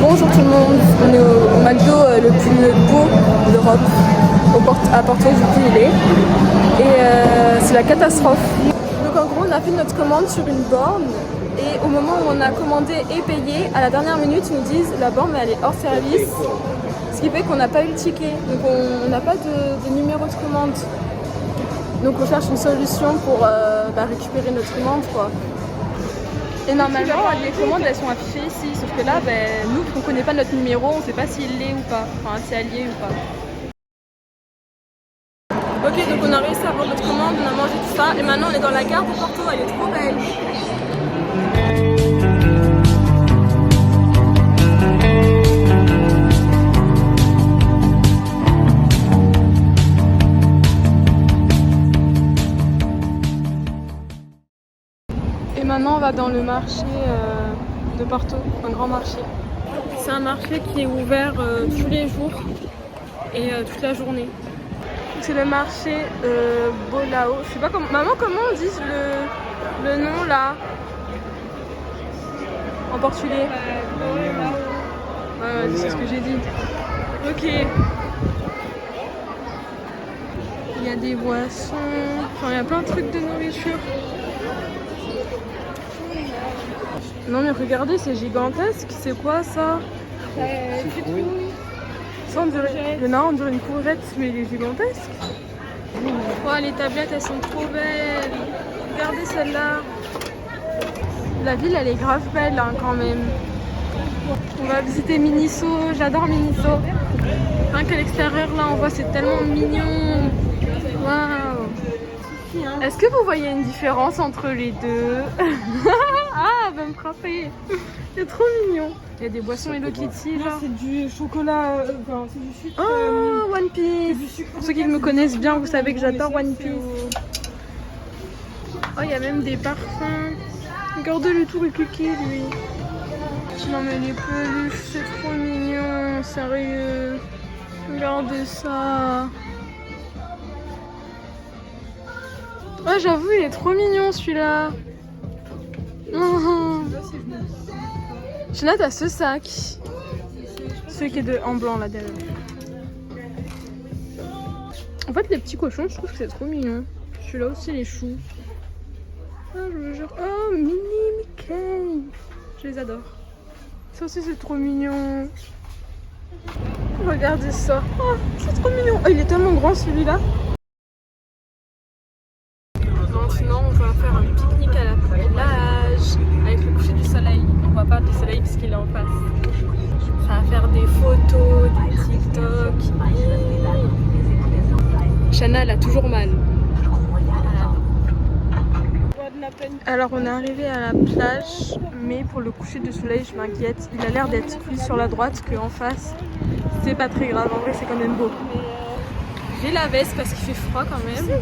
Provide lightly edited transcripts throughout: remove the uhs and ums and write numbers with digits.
Bonjour tout le monde, on est au McDo le plus beau d'Europe, à Porto du coup il est. Et c'est la catastrophe. Donc en gros on a fait notre commande sur une borne et au moment où on a commandé et payé, à la dernière minute ils nous disent la borne elle est hors service. Ce qui fait qu'on n'a pas eu le ticket, donc on n'a pas de numéro de commande. Donc on cherche une solution pour récupérer notre commande quoi. Et normalement, les commandes elles sont affichées ici, sauf que là, nous, on connaît pas notre numéro, on sait pas s'il l'est ou pas, enfin si elle y est ou pas. Ok, donc on a réussi à avoir notre commande, on a mangé tout ça, et maintenant on est dans la gare de Porto, elle est trop belle. Maintenant on va dans le marché de Porto, un grand marché. C'est un marché qui est ouvert tous les jours et toute la journée. C'est le marché Bolao. Je sais pas comment. Maman, comment on dit le nom là en portugais? Ouais, c'est ce que j'ai dit. Ok. Il y a des boissons, enfin il y a plein de trucs de nourriture. Non mais regardez, c'est gigantesque, c'est quoi ça? Ça on dirait une courgette, mais il est gigantesque. Oh, les tablettes elles sont trop belles. Regardez celle-là. La ville elle est grave belle hein, quand même. On va visiter Miniso, j'adore Miniso. Rien qu'à l'extérieur là on voit c'est tellement mignon. Waouh. Est-ce que vous voyez une différence entre les deux? Ah, elle va me frapper. C'est trop mignon. Il y a des boissons Hello Kitty là. C'est du chocolat, c'est du sucre. Oh, One Piece. Pour ceux qui me connaissent bien, vous savez que j'adore One Piece. Oh, il y a même des parfums. Regardez le tour Kiki lui. Non mais les peluches, c'est trop mignon, sérieux. Regardez ça. Ouais, j'avoue, il est trop mignon celui-là. Shana, t'as ce sac. Celui qui est en blanc là derrière. En fait, les petits cochons, je trouve que c'est trop mignon. Celui-là aussi, les choux. Ah, je me jure. Oh, mini Mickey. Je les adore. Ça aussi, c'est trop mignon. Regardez ça. Oh, c'est trop mignon. Oh, il est tellement grand celui-là. Maintenant, on va faire un pique-nique à la plage avec le coucher du soleil. On voit pas le soleil parce qu'il est en face. Ça va faire des photos, des TikTok. Shana, elle a toujours mal. Alors, on est arrivé à la plage, mais pour le coucher du soleil, je m'inquiète. Il a l'air d'être plus sur la droite qu'en face. C'est pas très grave, en vrai, c'est quand même beau. J'ai la veste parce qu'il fait froid quand même.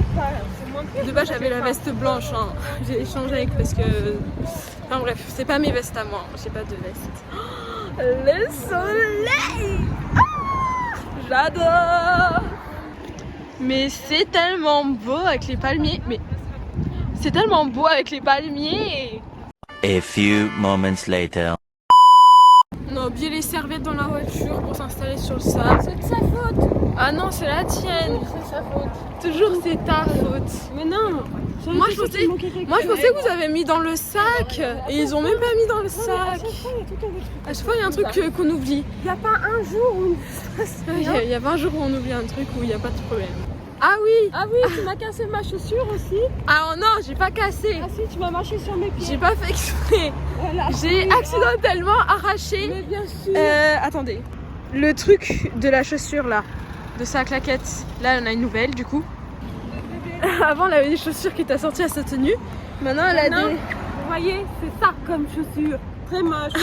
De base j'avais la veste blanche, hein. J'ai échangé avec parce que... Enfin bref, c'est pas mes vestes à moi, j'ai pas de veste. Oh, le soleil, j'adore. Mais c'est tellement beau avec les palmiers. Mais c'est tellement beau avec les palmiers. A few moments later. On a oublié les serviettes dans la voiture pour s'installer sur le sable. C'est de sa faute. Ah non, c'est la tienne. C'est sa faute. Toujours c'est ta faute. Mais non. Moi je pensais que vous avez mis dans le sac. Et ils ont même pas mis dans le sac. À chaque fois il y a un truc qu'on oublie. Il n'y a pas un jour où... Il y a 20 jours où on oublie un truc où il n'y a pas de problème. Ah oui. Ah oui, tu m'as cassé ma chaussure aussi. Ah non, j'ai pas cassé. Ah si, tu m'as marché sur mes pieds. J'ai pas fait exprès. Voilà, J'ai accidentellement arraché. Mais bien sûr. Attendez. Le truc de la chaussure là, de sa claquette. Là, on a une nouvelle du coup. Avant, elle avait des chaussures qui étaient assorties à sa tenue. Maintenant, elle a des... Vous voyez, c'est ça comme chaussure. Très moche.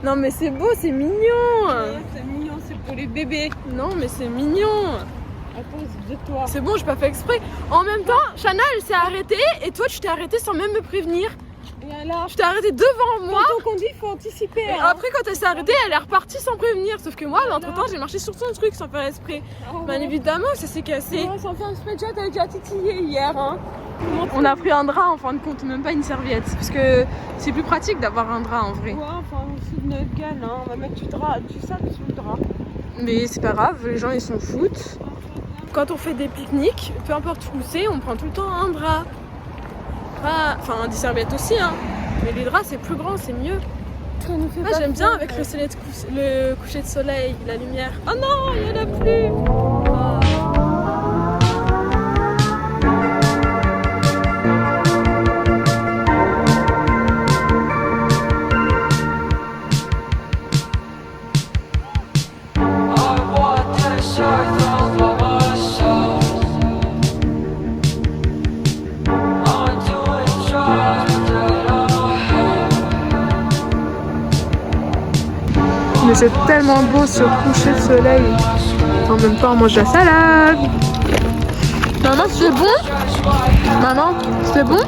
Non mais c'est beau, c'est mignon. Ouais, c'est mignon, c'est pour les bébés. Non mais c'est mignon. Attends, c'est de toi. C'est bon, j'ai pas fait exprès. En même temps, Shana, elle s'est arrêtée et toi, tu t'es arrêtée sans même me prévenir. Et alors, Je t'ai arrêté devant moi. quand on conduit, il faut anticiper. Et hein. après, quand elle s'est arrêtée, elle est repartie sans prévenir. Sauf que moi, entre temps, j'ai marché sur son truc sans faire exprès. Bien évidemment, ça s'est cassé. Ouais, sans faire exprès, déjà, t'avais déjà titillé hier. Hein. On a pris un drap en fin de compte, même pas une serviette. Parce que c'est plus pratique d'avoir un drap en vrai. Ouais, enfin, on se fout de notre gueule. Hein. On va mettre du drap, du sac sous le drap. Mais c'est pas grave, les gens ils s'en foutent. Quand on fait des pique-niques, peu importe où c'est, on prend tout le temps un drap. Enfin, des serviettes aussi, hein. Mais les draps c'est plus grand, c'est mieux. Moi j'aime bien avec le coucher de soleil, la lumière. Oh non, il y en a plus. Mais c'est tellement beau ce coucher de soleil. En même temps, on mange la salade. Maman, c'est bon? Maman, c'est bon?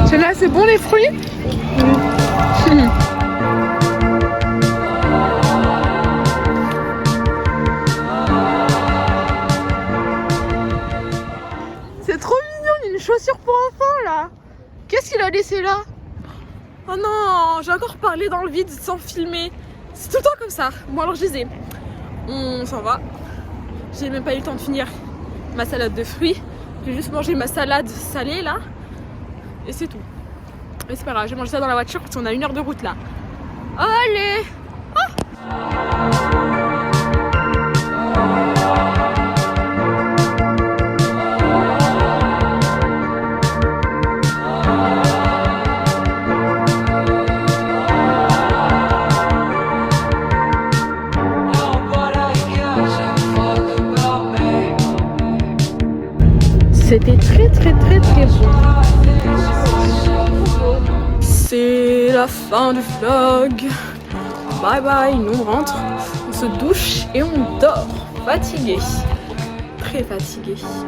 C'est là, c'est bon les fruits? Oui. C'est trop mignon, il y a une chaussure pour enfants là. Qu'est-ce qu'il a laissé là? Oh non, j'ai encore parlé dans le vide sans filmer. C'est tout le temps comme ça. Bon alors je disais, on s'en va. J'ai même pas eu le temps de finir ma salade de fruits. J'ai juste mangé ma salade salée là. Et c'est tout. Mais c'est pas grave, j'ai mangé ça dans la voiture parce qu'on a 1 heure de route là. Allez! C'était très bon. C'est la fin du vlog. Bye bye, nous on rentre, on se douche et on dort. Fatigué. Très fatigué. Bisous.